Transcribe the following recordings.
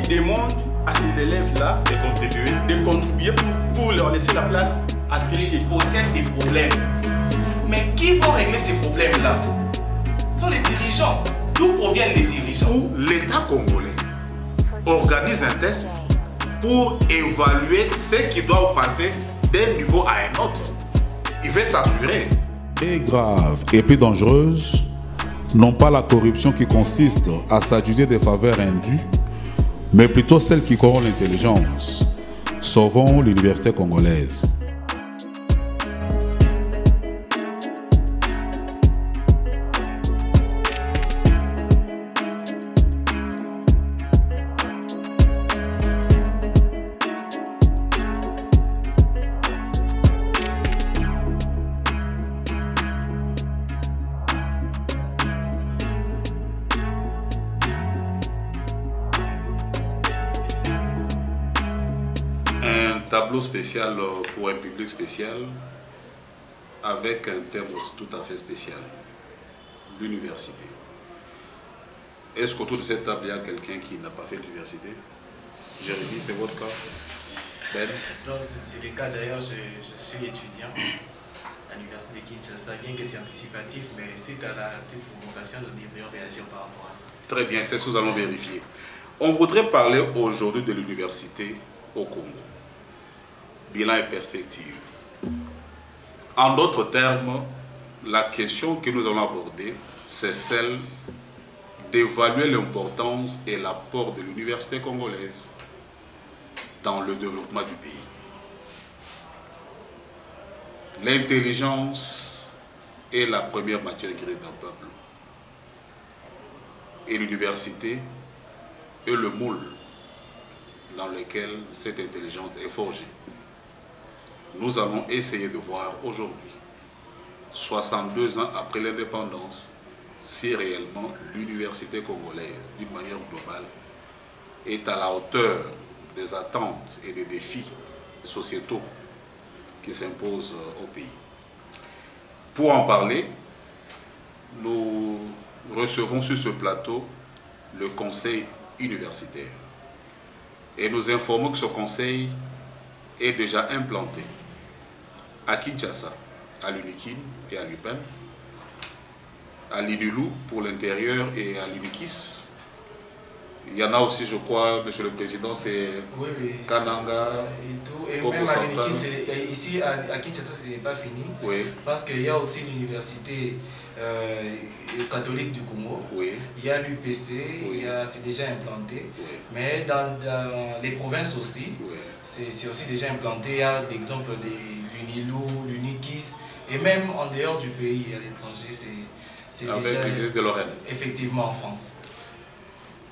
qui demande à ces élèves-là de contribuer pour leur laisser la place à tricher. Ils possèdent des problèmes. Mais qui vont régler ces problèmes-là? Ce sont les dirigeants. D'où proviennent les dirigeants? Où l'État congolais organise un test pour évaluer ceux qui doivent passer d'un niveau à un autre. Il veut s'assurer. Et grave et plus dangereuse, non pas la corruption qui consiste à s'adjuger des faveurs indues, mais plutôt celle qui corrompt l'intelligence. Sauvons l'université congolaise. Un tableau spécial pour un public spécial avec un thème tout à fait spécial, l'université. Est-ce qu'autour de cette table, il y a quelqu'un qui n'a pas fait l'université? Jérémy, c'est votre cas? Ben? Non, c'est le cas. D'ailleurs, je suis étudiant à l'université de Kinshasa, bien que c'est anticipatif, mais suite à la petite provocation, nous devrions réagir par rapport à ça. Très bien, c'est ce que nous allons vérifier. On voudrait parler aujourd'hui de l'université au Congo. Bilan et perspective. En d'autres termes, la question que nous allons aborder, c'est celle d'évaluer l'importance et l'apport de l'université congolaise dans le développement du pays. L'intelligence est la première matière grise d'un peuple. Et l'université est le moule dans lequel cette intelligence est forgée. Nous allons essayer de voir aujourd'hui, 62 ans après l'indépendance, si réellement l'université congolaise, d'une manière globale, est à la hauteur des attentes et des défis sociétaux qui s'imposent au pays. Pour en parler, nous recevons sur ce plateau le conseil universitaire. Et nous informons que ce conseil est déjà implanté à Kinshasa, à l'UNIKIN et à l'UPEN, à l'INULU pour l'intérieur et à l'UNIKIS. Il y en a aussi, je crois, Monsieur le Président, c'est Kananga et tout. Et même à l'UNIKIN, ici à Kinshasa, ce n'est pas fini. Oui. Parce qu'il y a aussi l'université catholique du Congo. Oui. Il y a l'UPC, oui. C'est déjà implanté. Oui. Mais dans les provinces aussi, oui. C'est aussi déjà implanté. Il y a l'exemple de l'UNILU, l'UNIKIS, et même en dehors du pays, à l'étranger, c'est déjà... Avec l'Église de Lorraine. Effectivement, en France.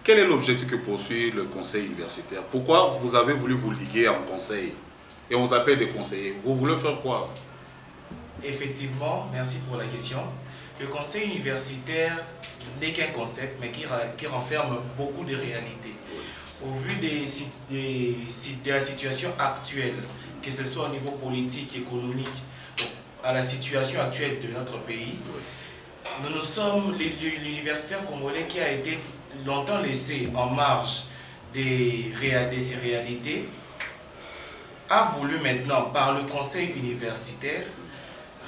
Quel est l'objectif que poursuit le conseil universitaire? Pourquoi vous avez voulu vous liguer en conseil? Et on vous appelle des conseillers. Vous voulez faire quoi? Effectivement, merci pour la question. Le conseil universitaire n'est qu'un concept, mais qui renferme beaucoup de réalités. Au vu de la situation actuelle, que ce soit au niveau politique, économique, à la situation actuelle de notre pays, nous sommes l'universitaire congolais qui a été longtemps laissé en marge de ces réalités, a voulu maintenant, par le conseil universitaire,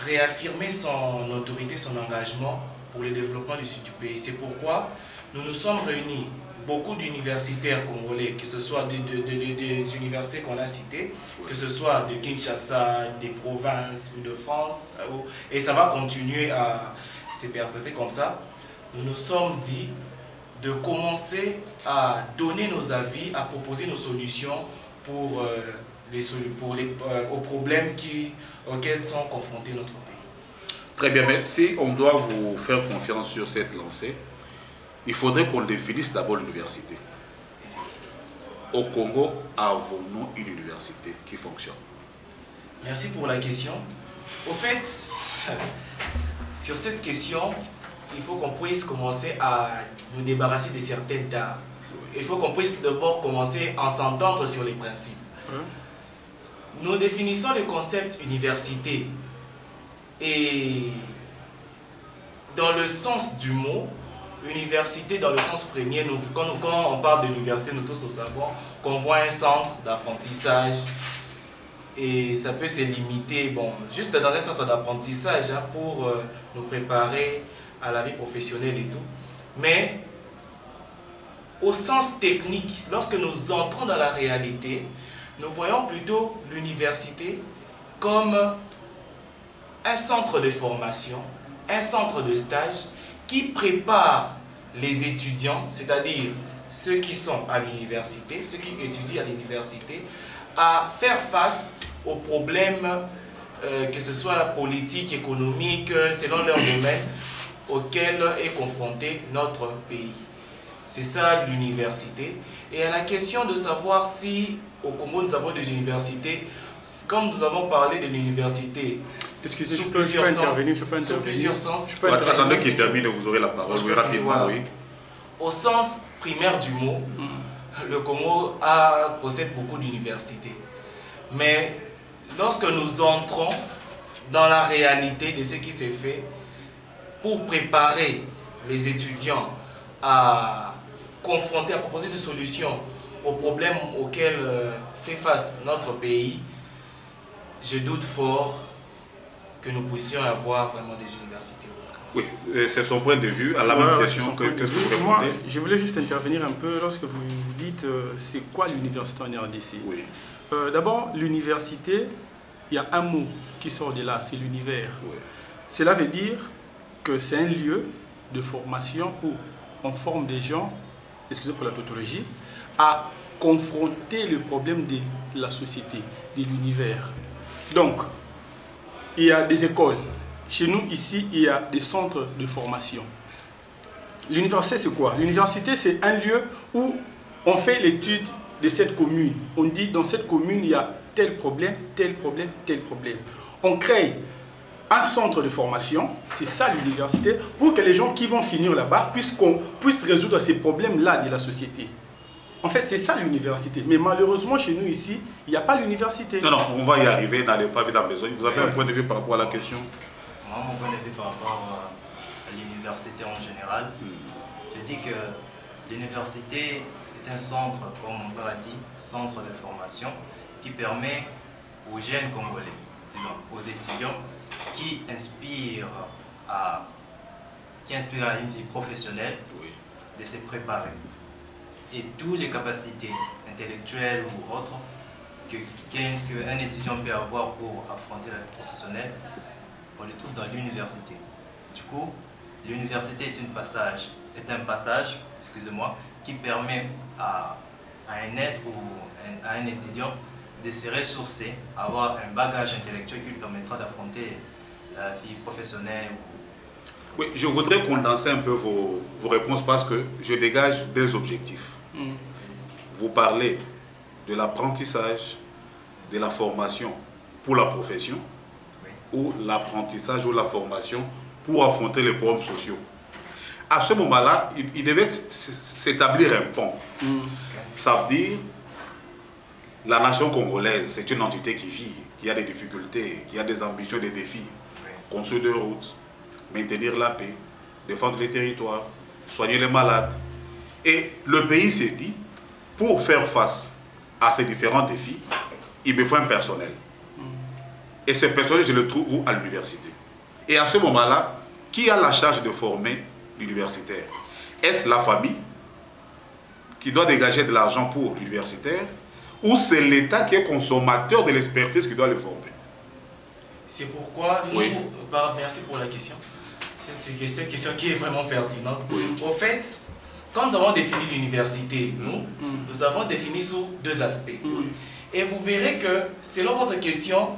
réaffirmer son autorité, son engagement pour le développement du sud du pays. C'est pourquoi nous nous sommes réunis, beaucoup d'universitaires congolais, que ce soit des universités qu'on a citées, que ce soit de Kinshasa, des provinces ou de France, et ça va continuer à se perpétrer comme ça. Nous nous sommes dit de commencer à donner nos avis, à proposer nos solutions pour aux problèmes auxquels sont confrontés notre pays. Très bien, mais si on doit vous faire confiance sur cette lancée, il faudrait qu'on définisse d'abord l'université. Au Congo, avons-nous une université qui fonctionne? Merci pour la question. Au fait, sur cette question, il faut qu'on puisse commencer à nous débarrasser de certaines tares. Il faut qu'on puisse d'abord commencer à s'entendre sur les principes. Nous définissons le concept université et dans le sens du mot, université dans le sens premier, quand on parle de l'université, nous tous nous savons qu'on voit un centre d'apprentissage et ça peut se limiter, bon, juste dans un centre d'apprentissage hein, pour nous préparer à la vie professionnelle et tout. Mais au sens technique, lorsque nous entrons dans la réalité, nous voyons plutôt l'université comme un centre de formation, un centre de stage qui prépare les étudiants, c'est-à-dire ceux qui sont à l'université, ceux qui étudient à l'université, à faire face aux problèmes, que ce soit politique, économique, selon leur domaine, auxquels est confronté notre pays. C'est ça l'université. Et à la question de savoir si au Congo nous avons des universités, comme nous avons parlé de l'université, excusez, sous plusieurs sens, attendez qu'il termine, vous aurez la parole. Oui, rapidement, voilà. Oui. Au sens primaire du mot, le Congo possède beaucoup d'universités. Mais lorsque nous entrons dans la réalité de ce qui s'est fait, pour préparer les étudiants à confronter, à proposer des solutions aux problèmes auxquels fait face notre pays, je doute fort que nous puissions avoir vraiment des universités. Oui, c'est son point de vue. À la même question, qu'est-ce que vous répondez? Moi, je voulais juste intervenir un peu lorsque vous dites c'est quoi l'université en RDC. Oui. D'abord, l'université, il y a un mot qui sort de là, c'est l'univers. Oui. Cela veut dire que c'est un lieu de formation où on forme des gens, excusez pour la tautologie, à confronter le problème de la société, de l'univers. Donc, il y a des écoles. Chez nous, ici, il y a des centres de formation. L'université, c'est quoi? L'université, c'est un lieu où on fait l'étude de cette commune. On dit, dans cette commune, il y a tel problème, tel problème, tel problème. On crée un centre de formation, c'est ça l'université, pour que les gens qui vont finir là-bas puissent résoudre ces problèmes-là de la société. En fait, c'est ça l'université. Mais malheureusement, chez nous ici, il n'y a pas l'université. Non, on va y arriver, n'allez pas vite dans la besoin. Vous avez un point de vue par rapport à la question? Moi, mon point de vue par rapport à l'université en général, je dis que l'université est un centre, comme mon père a dit, centre de formation, qui permet aux jeunes Congolais, disons, aux étudiants, qui inspirent à une vie professionnelle, oui, de se préparer. Et toutes les capacités intellectuelles ou autres qu'un étudiant peut avoir pour affronter la vie professionnelle, on les trouve dans l'université. Du coup, l'université est un passage, excusez-moi, qui permet à un être ou à un étudiant de se ressourcer, avoir un bagage intellectuel qui lui permettra d'affronter la vie professionnelle. Oui, je voudrais condenser un peu vos réponses parce que je dégage des objectifs. Vous parlez de l'apprentissage, de la formation pour la profession, oui, ou l'apprentissage ou la formation pour affronter les problèmes sociaux. À ce moment-là, il devait s'établir un pont. Ça veut dire la nation congolaise, c'est une entité qui vit, qui a des difficultés, qui a des ambitions, des défis. Construire des routes, maintenir la paix, défendre les territoires, soigner les malades. Et le pays s'est dit, pour faire face à ces différents défis, il me faut un personnel. Et ce personnel, je le trouve où? À l'université. Et à ce moment-là, qui a la charge de former l'universitaire? Est-ce la famille qui doit dégager de l'argent pour l'universitaire, ou c'est l'État qui est consommateur de l'expertise qui doit le former? C'est pourquoi nous, oui, merci pour la question. C'est cette question qui est vraiment pertinente. Oui. Au fait, quand nous avons défini l'université, nous avons défini sous deux aspects. Et vous verrez que, selon votre question,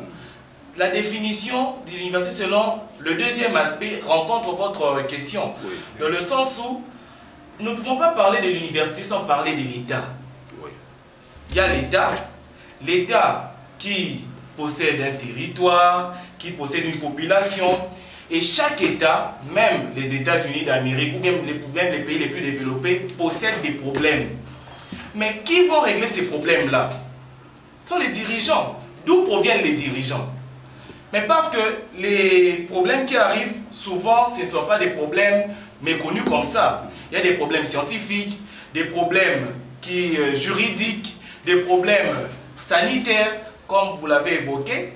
la définition de l'université selon le deuxième aspect rencontre votre question. Oui. Dans le sens où nous ne pouvons pas parler de l'université sans parler de l'État. Oui. Il y a l'État qui possède un territoire, qui possède une population, et chaque État, même les États-Unis d'Amérique ou même les pays les plus développés, possèdent des problèmes. Mais qui vont régler ces problèmes-là? Ce sont les dirigeants. D'où proviennent les dirigeants? Mais parce que les problèmes qui arrivent, souvent, ce ne sont pas des problèmes méconnus comme ça. Il y a des problèmes scientifiques, des problèmes juridiques, des problèmes sanitaires, comme vous l'avez évoqué.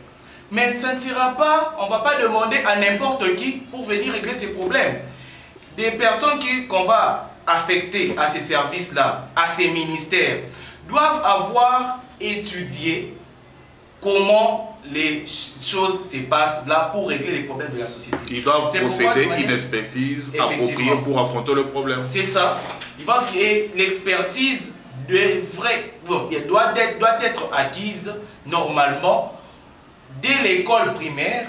Mais ça ne sera pas, on ne va pas demander à n'importe qui pour venir régler ces problèmes. Des personnes qu'on va affecter à ces services-là, à ces ministères, doivent avoir étudié comment les choses se passent là pour régler les problèmes de la société. Ils doivent procéder une expertise appropriée pour affronter le problème. C'est ça. Il va créer l'expertise de vrai. Bon, elle doit être acquise normalement dès l'école primaire,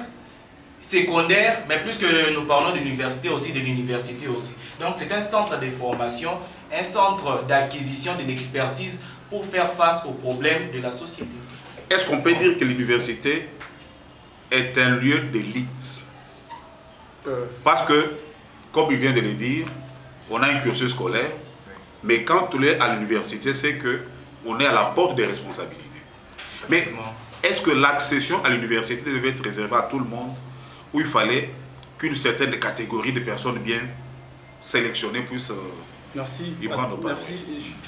secondaire, mais plus que nous parlons d'université aussi, de l'université aussi. Donc c'est un centre de formation, un centre d'acquisition de l'expertise pour faire face aux problèmes de la société. Est-ce qu'on peut dire que l'université est un lieu d'élite? Parce que, comme il vient de le dire, on a un cursus scolaire, mais quand on est à l'université, c'est qu'on est à la porte des responsabilités. Mais est-ce que l'accession à l'université devait être réservée à tout le monde, ou il fallait qu'une certaine catégorie de personnes bien sélectionnées puissent y prendre part? Merci,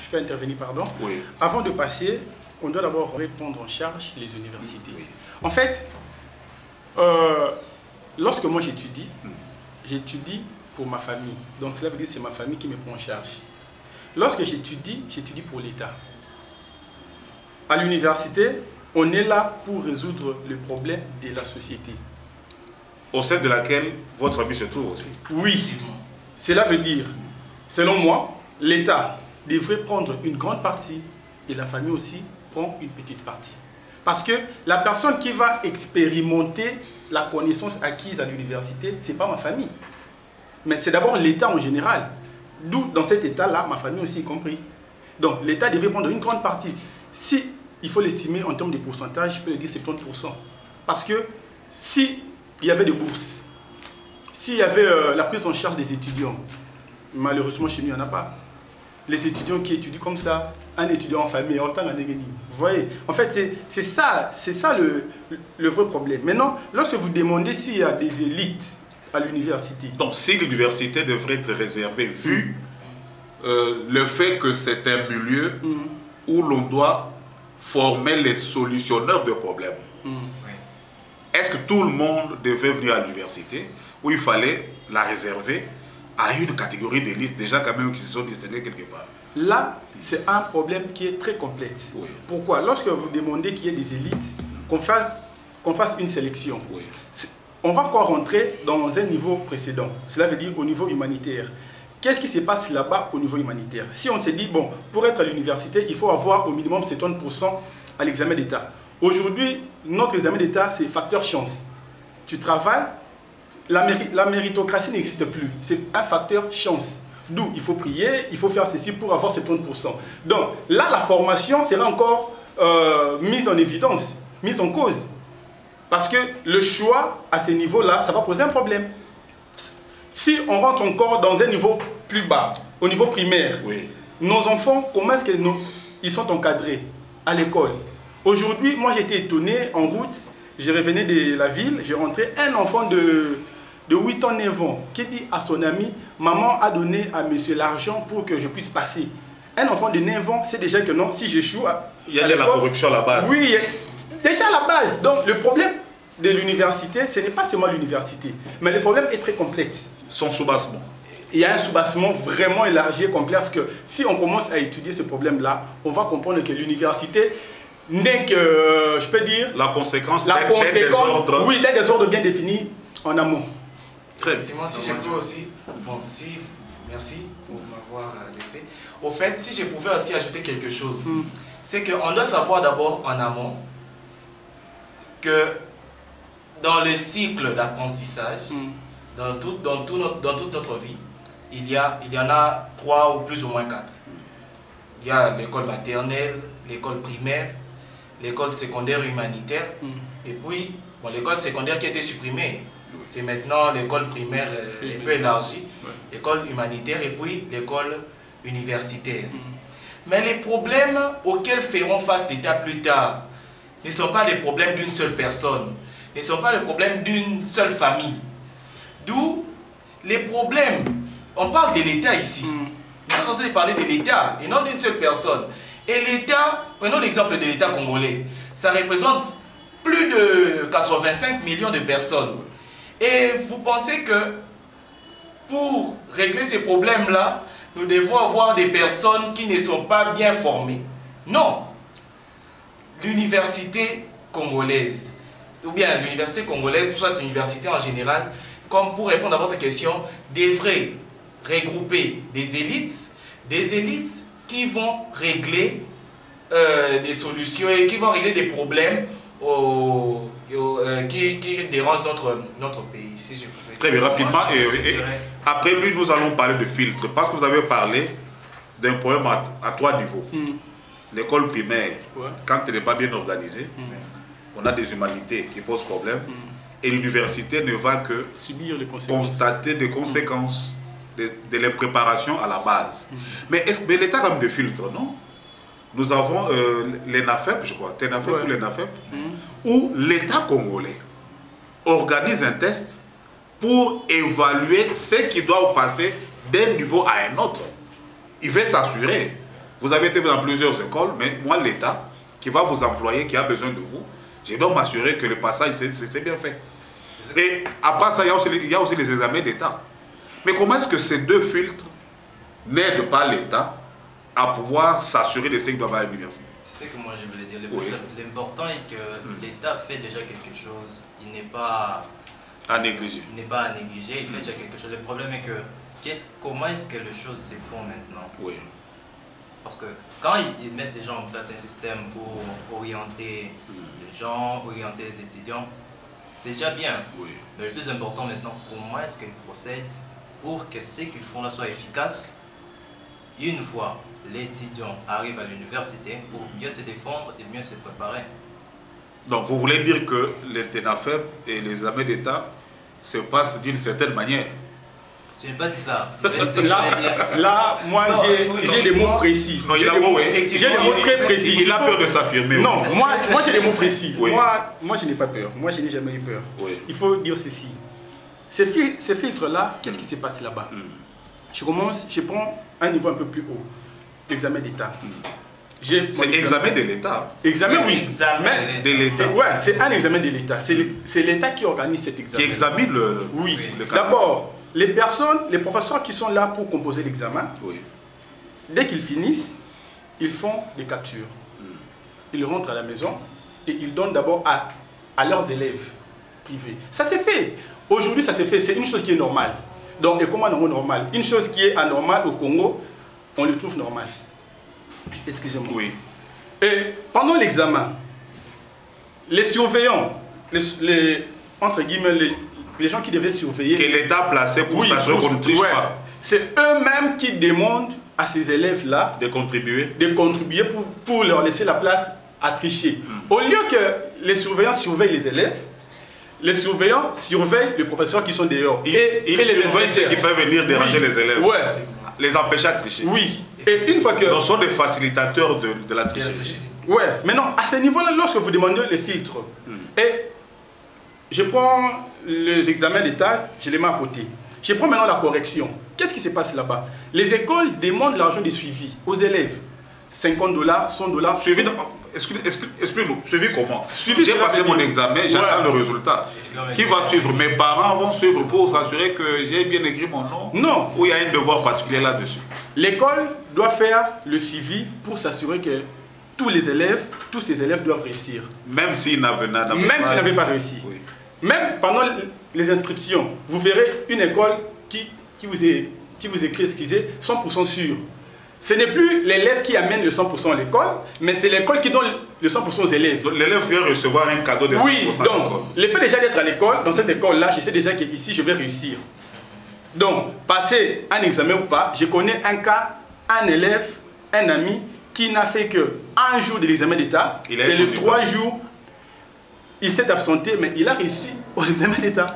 je peux intervenir, pardon. Oui. Avant de passer, on doit d'abord prendre en charge les universités. Oui. En fait, lorsque moi j'étudie, j'étudie pour ma famille. Donc cela veut dire que c'est ma famille qui me prend en charge. Lorsque j'étudie, j'étudie pour l'État. À l'université, on est là pour résoudre le problème de la société. Au sein de laquelle votre famille se trouve aussi. Oui. Cela veut dire, selon moi, l'État devrait prendre une grande partie et la famille aussi prend une petite partie. Parce que la personne qui va expérimenter la connaissance acquise à l'université, ce n'est pas ma famille. Mais c'est d'abord l'État en général. D'où, dans cet État-là, ma famille aussi y compris. Donc, l'État devrait prendre une grande partie. Si il faut l'estimer en termes de pourcentage, je peux le dire 70%. Parce que si il y avait des bourses, s'il y avait la prise en charge des étudiants, malheureusement chez nous, il n'y en a pas. Les étudiants qui étudient comme ça, un étudiant en famille, autant en Vous voyez, en fait, c'est ça le vrai problème. Maintenant, lorsque vous demandez s'il y a des élites à l'université. Donc, si l'université devrait être réservée, vu le fait que c'est un milieu où l'on doit former les solutionneurs de problèmes. Est-ce que tout le monde devait venir à l'université ou il fallait la réserver à une catégorie d'élite déjà quand même qui se sont distingués quelque part? Là, c'est un problème qui est très complexe. Oui. Pourquoi? Lorsque vous demandez qu'il y ait des élites, qu'on fasse une sélection, oui, on va encore rentrer dans un niveau précédent. Cela veut dire au niveau humanitaire. Qu'est-ce qui se passe là-bas au niveau humanitaire? Si on se dit, bon, pour être à l'université, il faut avoir au minimum 70% à l'examen d'État. Aujourd'hui, notre examen d'État, c'est facteur chance. Tu travailles, la méritocratie n'existe plus. C'est un facteur chance. D'où il faut prier, il faut faire ceci pour avoir 70%. Donc là, la formation sera encore mise en évidence, mise en cause. Parce que le choix à ce niveau-là, ça va poser un problème. Si on rentre encore dans un niveau plus bas, au niveau primaire, oui, nos enfants, comment est-ce qu'ils sont encadrés à l'école? Aujourd'hui, moi j'étais étonné en route, je revenais de la ville, j'ai rentré un enfant de 8 ans, 9 ans, qui dit à son ami, maman a donné à monsieur l'argent pour que je puisse passer. Un enfant de 9 ans, c'est déjà que non, si j'échoue, il y a de la corruption à la base. Oui, déjà à la base. Donc le problème de l'université, ce n'est pas seulement l'université, mais le problème est très complexe. Son soubassement. Il y a un soubassement vraiment élargi et complexe que si on commence à étudier ce problème-là, on va comprendre que l'université n'est que, je peux dire, la conséquence d'un désordre. Oui, d'un désordre bien défini en amont. Très effectivement, si je peux aussi, bon, si, merci pour m'avoir laissé. Au fait, si je pouvais aussi ajouter quelque chose, c'est qu'on doit savoir d'abord en amont que dans le cycle d'apprentissage, dans toute notre vie, il y en a 3 ou plus ou moins 4. Il y a l'école maternelle, l'école primaire, l'école secondaire humanitaire, et puis bon, l'école secondaire qui a été supprimée. C'est maintenant l'école primaire un peu élargie, l'école humanitaire et puis l'école universitaire. Mais les problèmes auxquels feront face l'État plus tard ne sont pas les problèmes d'une seule personne, ne sont pas les problèmes d'une seule famille. D'où les problèmes on parle de l'État ici. Nous sommes en train de parler de l'État et non d'une seule personne. Et l'État, prenons l'exemple de l'État congolais, ça représente plus de 85 millions de personnes. Et vous pensez que pour régler ces problèmes-là, nous devons avoir des personnes qui ne sont pas bien formées? Non. L'université congolaise, ou bien l'université congolaise, ou soit l'université en général, comme pour répondre à votre question, devrait regrouper des élites qui vont régler des solutions et qui vont régler des problèmes qui dérangent notre pays. Si je pouvais Très bien, rapidement. Et après lui, nous allons parler de filtres. Parce que vous avez parlé d'un problème à 3 niveaux. L'école primaire, quand elle n'est pas bien organisée, on a des humanités qui posent problème. Et l'université ne va que subir les conséquences. Constater des conséquences de l'impréparation à la base. Mais l'État a quand même des filtres, non? Nous avons les NAFEP, je crois, TENAFEP ou les NAFEP, où l'État congolais organise un test pour évaluer ce qui doit passer d'un niveau à un autre. Il veut s'assurer. Vous avez été dans plusieurs écoles, mais moi, l'État, qui va vous employer, qui a besoin de vous, je dois m'assurer que le passage, c'est bien fait. Et après ça, il y a aussi les examens d'État. Mais comment est-ce que ces deux filtres n'aident pas l'État à pouvoir s'assurer de ce qu'il doit avoir à l'université? C'est ce que moi je voulais dire. L'important est que l'État fait déjà quelque chose. Il n'est pas à négliger. Il n'est pas à négliger, il fait déjà quelque chose. Le problème est que comment est-ce que les choses se font maintenant? Oui. Parce que quand ils mettent déjà en place un système pour orienter les gens, orienter les étudiants, c'est déjà bien. Oui. Mais le plus important maintenant, comment est-ce qu'ils procèdent pour que ce qu'ils font là soit efficace une fois l'étudiant arrive à l'université pour mieux se défendre et mieux se préparer. Donc vous voulez dire que les TENAFEP et les examens d'État se passent d'une certaine manière? Je n'ai pas dit ça. Là, moi j'ai des mots précis. Non, j'ai des mots très précis. Il a peur de s'affirmer. Non, moi j'ai des mots précis. Oui. Moi je n'ai pas peur. Moi je n'ai jamais eu peur. Oui. Il faut dire ceci. Ces filtres-là, qu'est-ce qui se passe là-bas? Je prends un niveau un peu plus haut. L'examen d'État. C'est examen de l'État. Examen, oui. Examen de l'État. Ouais, c'est un examen de l'État. C'est l'État qui organise cet examen. Qui examine le D'abord, les professeurs qui sont là pour composer l'examen, dès qu'ils finissent, ils font des captures. Ils rentrent à la maison et ils donnent d'abord à leurs élèves privés. Ça s'est fait. Aujourd'hui, ça s'est fait. C'est une chose qui est normale. Donc, et comment normal? Une chose qui est anormale au Congo, on le trouve normal. Excusez-moi. Oui. Et pendant l'examen, les surveillants, entre guillemets, les gens qui devaient surveiller... Que l'État a placé pour s'assurer qu'on ne triche pas. C'est eux-mêmes qui demandent à ces élèves-là de contribuer pour leur laisser la place à tricher. Au lieu que les surveillants surveillent les élèves, les surveillants surveillent les professeurs qui sont dehors. Et ils surveillent ceux qui peuvent venir déranger les élèves. Ouais. Les empêcher à tricher. Oui. Et une fois que... Donc, ce sont des facilitateurs de la tricherie. Ouais. Maintenant, à ce niveau-là, lorsque vous demandez les filtres, et je prends les examens d'État, je les mets à côté. Je prends maintenant la correction. Qu'est-ce qui se passe là-bas? Les écoles demandent l'argent de suivi aux élèves. $50, $100. Suivi, explique-nous, suivi comment? J'ai passé mon examen, j'attends le résultat. Qui va suivre? Mes parents vont suivre pour s'assurer que j'ai bien écrit mon nom? Non. Ou il y a un devoir particulier là-dessus? L'école doit faire le suivi pour s'assurer que tous ces élèves doivent réussir. Même s'ils n'avaient pas réussi. Oui. Même pendant les inscriptions, vous verrez une école qui vous écrit, excusez, 100% sûr. Ce n'est plus l'élève qui amène le 100% à l'école, mais c'est l'école qui donne le 100% aux élèves. L'élève vient recevoir un cadeau de 100%. Oui, donc le fait déjà d'être à l'école, dans cette école-là, je sais déjà qu'ici je vais réussir. Donc, passer un examen ou pas, je connais un cas, un élève, un ami, qui n'a fait qu'un jour de l'examen d'État, et les 3 jours, il s'est absenté, mais il a réussi aux examens d'État.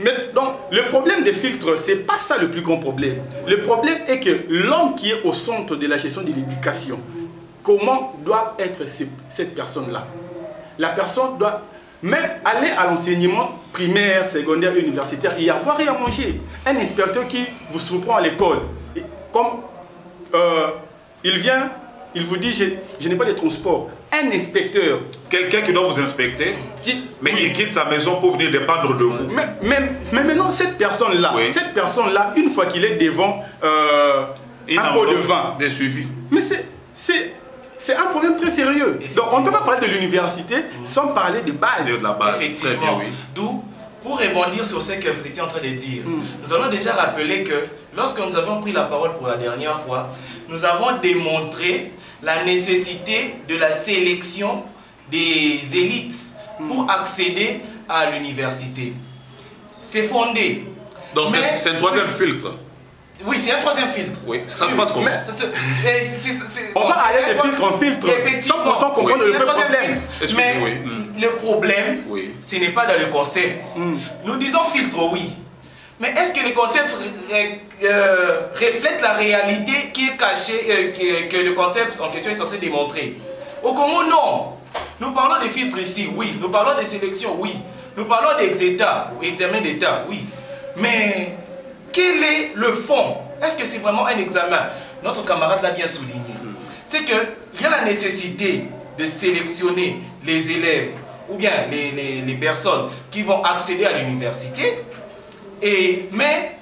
Mais donc, le problème des filtres, ce n'est pas ça le plus grand problème. Le problème est que l'homme qui est au centre de la gestion de l'éducation, comment doit être cette personne-là? La personne doit même aller à l'enseignement primaire, secondaire, universitaire, il y a à boire et à manger. Un inspecteur qui vous surprend à l'école, comme il vient, il vous dit je n'ai pas de transport. Un inspecteur. Quelqu'un qui doit vous inspecter, mais il quitte sa maison pour venir dépendre de vous. Mais maintenant, cette personne-là, une fois qu'il est devant un pot de vin, des suivis. Mais c'est un problème très sérieux. Donc on ne peut pas parler de l'université sans parler de base. De la base. Effectivement. Très bien, oui. D'où, pour rebondir sur ce que vous étiez en train de dire, nous allons déjà rappeler que lorsque nous avons pris la parole pour la dernière fois, nous avons démontré la nécessité de la sélection des élites pour accéder à l'université. C'est fondé. Donc c'est un troisième filtre. Oui, c'est un troisième filtre. Oui, ça se passe comment? On va aller de filtre en filtre, sans pourtant comprendre le problème. Mais le problème, ce n'est pas dans le concept. Nous disons filtre, oui. Mais est-ce que le concept reflète la réalité qui est cachée, que le concept en question est censé démontrer? Au Congo, non. Nous parlons de filtres ici, oui. Nous parlons de sélection, oui. Nous parlons d'examen d'État, oui. Mais quel est le fond? Est-ce que c'est vraiment un examen? Notre camarade l'a bien souligné. C'est qu'il y a la nécessité de sélectionner les élèves ou bien les personnes qui vont accéder à l'université. Mais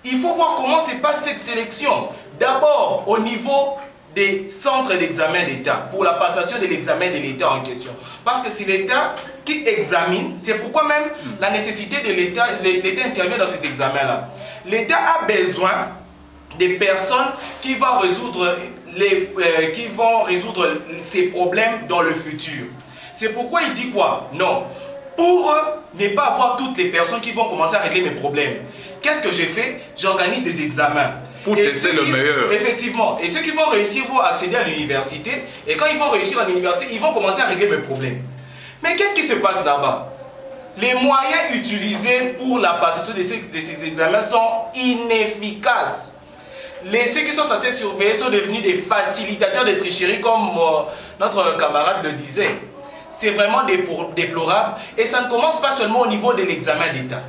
il faut voir comment se passe cette sélection. D'abord, au niveau des centres d'examen d'État, pour la passation de l'examen de l'État en question. Parce que c'est l'État qui examine, c'est pourquoi même la nécessité de l'État intervient dans ces examens-là. L'État a besoin des personnes qui vont résoudre ces problèmes dans le futur. C'est pourquoi il dit quoi? Non. Pour ne pas avoir toutes les personnes qui vont commencer à régler mes problèmes, qu'est-ce que j'ai fait? J'organise des examens. Pour tester le meilleur. Effectivement. Et ceux qui vont réussir vont accéder à l'université. Et quand ils vont réussir à l'université, ils vont commencer à régler mes problèmes. Mais qu'est-ce qui se passe là-bas? Les moyens utilisés pour la passation de ces examens sont inefficaces. Ceux qui sont censés surveiller sont devenus des facilitateurs de tricherie, comme notre camarade le disait. C'est vraiment déplorable. Et ça ne commence pas seulement au niveau de l'examen d'État.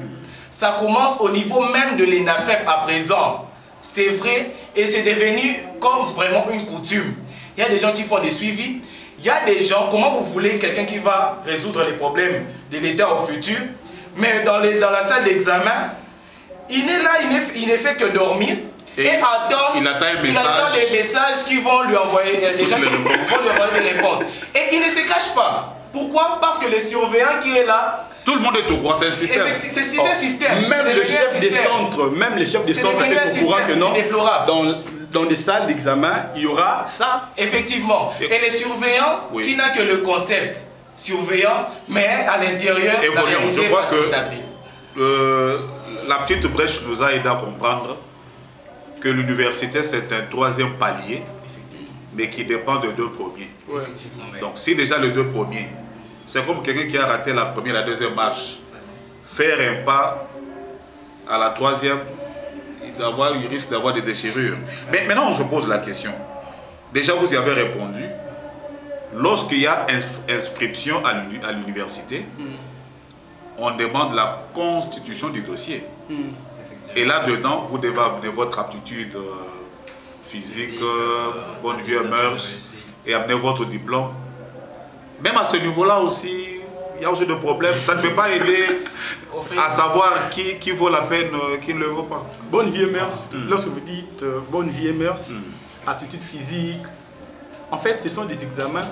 Ça commence au niveau même de l'ENAFEP à présent. C'est vrai, et c'est devenu comme vraiment une coutume. Il y a des gens qui font des suivis. Il y a des gens, comment vous voulez quelqu'un qui va résoudre les problèmes de l'État au futur, mais dans la salle d'examen, il est là, il ne fait que dormir et attendre des messages qui vont lui envoyer des gens qui vont lui envoyer des réponses. Et il ne se cache pas. Pourquoi? Parce que le surveillant qui est là, tout le monde est au courant, c'est un système. C'est un système. Même les chefs des centres, est au courant que non. Dans des salles d'examen, il y aura ça. Effectivement. Et les surveillants, qui n'a que le concept surveillant, mais à l'intérieur, la réalité je crois facilitatrice. Que la petite brèche nous a aidé à comprendre que l'université, c'est un troisième palier, mais qui dépend de deux premiers. Effectivement. Donc, si déjà les deux premiers, c'est comme quelqu'un qui a raté la première et la deuxième marche, faire un pas à la troisième, il risque d'avoir des déchirures. Mais maintenant, on se pose la question. Déjà, vous y avez répondu. Lorsqu'il y a inscription à l'université, on demande la constitution du dossier. Et là-dedans, vous devez amener votre aptitude physique, bonne vie et mœurs, et amener votre diplôme. Même à ce niveau-là aussi, il y a aussi des problèmes. Ça ne peut pas aider à savoir qui vaut la peine, qui ne le vaut pas. Bonne vie et mœurs, lorsque vous dites bonne vie et mœurs, aptitude physique, en fait, ce sont des examens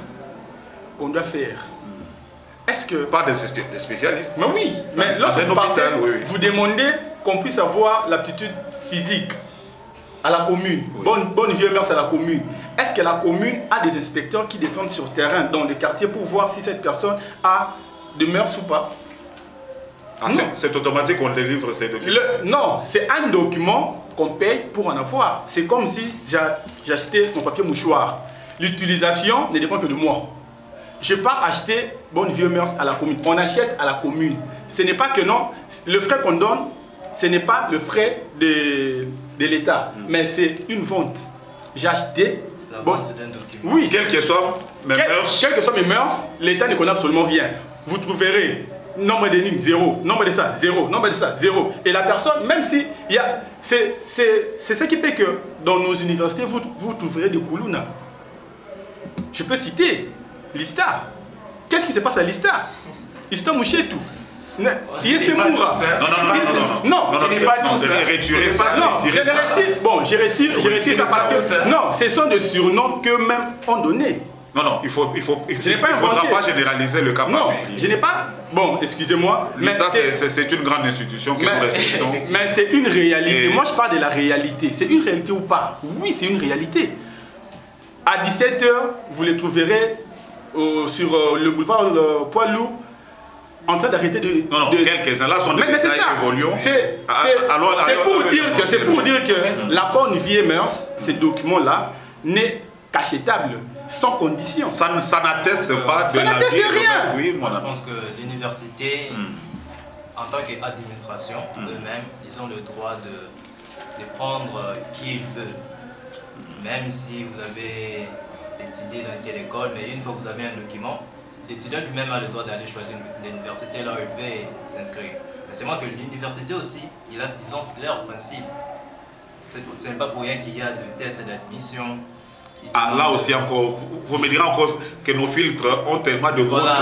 qu'on doit faire. Est-ce que... Pas des spécialistes. Mais oui, mais lorsque vous partez, vous demandez qu'on puisse avoir l'aptitude physique à la commune. Bonne vie et mœurs à la commune. Est-ce que la commune a des inspecteurs qui descendent sur terrain dans le quartier pour voir si cette personne a de mœurs ou pas? C'est automatique qu'on délivre ces documents? Non, c'est un document qu'on paye pour en avoir. C'est comme si j'achetais mon papier mouchoir. L'utilisation ne dépend que de moi. Je ne vais pas acheter bonne vie et mœurs à la commune. On achète à la commune. Ce n'est pas que non, le frais qu'on donne, ce n'est pas le frais de l'État, mais c'est une vente. J'ai acheté... La vente, c'est un document. Oui. Quelles que soient mes mœurs. Quelles que soient mes mœurs, l'État ne connaît absolument rien. Vous trouverez nombre d'énigmes, 0. Nombre de ça, 0. Nombre de ça, 0. Et la personne, même si il y a... C'est ce qui fait que dans nos universités, vous trouverez des Koulouna. Je peux citer l'ISTA. Qu'est-ce qui se passe à l'ISTA? ISTA Mouchetou. Non, ce n'est pas tout ça. Non, je retire ça parce que... Non, ce sont des surnoms qu'eux-mêmes ont donnés. Non, il ne faudra pas généraliser le cas particulier. Non, je n'ai pas... Bon, excusez-moi. L'ISTA, c'est une grande institution que nous respectons. Mais c'est une réalité. Moi, je parle de la réalité. C'est une réalité ou pas? Oui, c'est une réalité. À 17 h, vous les trouverez sur le boulevard Poiloux en train d'arrêter de... Non, quelques-uns là sont des détails évoluants. C'est pour dire que la bonne vie et mœurs, ces documents-là, n'est qu'achetable, sans condition. Ça n'atteste pas de ça n'atteste rien. Oui, je pense que l'université, en tant qu'administration, eux-mêmes, ils ont le droit de prendre qui ils veulent. Même si vous avez étudié dans quelle école, mais une fois que vous avez un document, l'étudiant lui-même a le droit d'aller choisir l'université là où il veut s'inscrire. Mais c'est moi que l'université aussi, ils ont leurs principes. Ce n'est pas pour rien qu'il y a des tests d'admission. Là aussi encore, vous me direz encore que nos filtres ont tellement de contrôle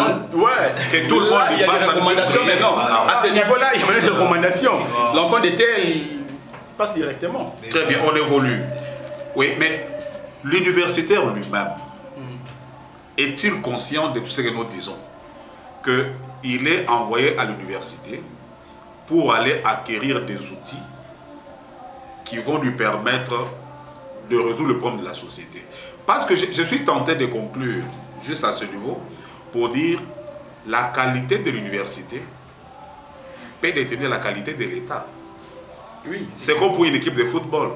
que tout le monde il y a des recommandations, mais non. À ce niveau-là, il y a des recommandations. L'enfant d'été, il passe directement. Très bien, on évolue. Oui, mais l'universitaire lui-même, est-il conscient de tout ce que nous disons? Qu'il est envoyé à l'université pour aller acquérir des outils qui vont lui permettre de résoudre le problème de la société. Parce que je suis tenté de conclure juste à ce niveau pour dire la qualité de l'université peut déterminer la qualité de l'État. Oui. C'est comme pour une équipe de football.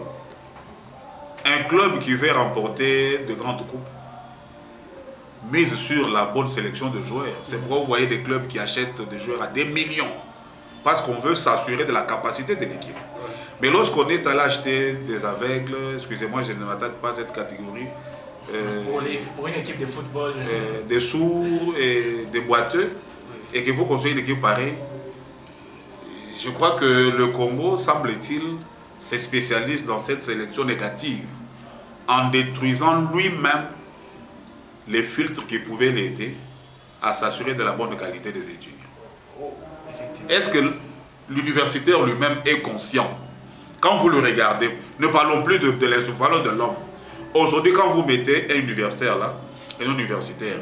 Un club qui veut remporter de grandes coupes mise sur la bonne sélection de joueurs. C'est pourquoi vous voyez des clubs qui achètent des joueurs à des millions parce qu'on veut s'assurer de la capacité de l'équipe. Mais lorsqu'on est allé acheter des aveugles, excusez-moi, je ne m'attaque pas à cette catégorie, pour une équipe de football, des sourds et des boiteux, et que vous construisez une équipe pareille, je crois que le Congo, semble-t-il, se spécialise dans cette sélection négative en détruisant lui-même les filtres qui pouvaient l'aider à s'assurer de la bonne qualité des étudiants. Est-ce que l'universitaire lui-même est conscient? Quand vous le regardez, ne parlons plus de l'instruction, parlons de l'homme. Aujourd'hui, quand vous mettez un universitaire là, un universitaire,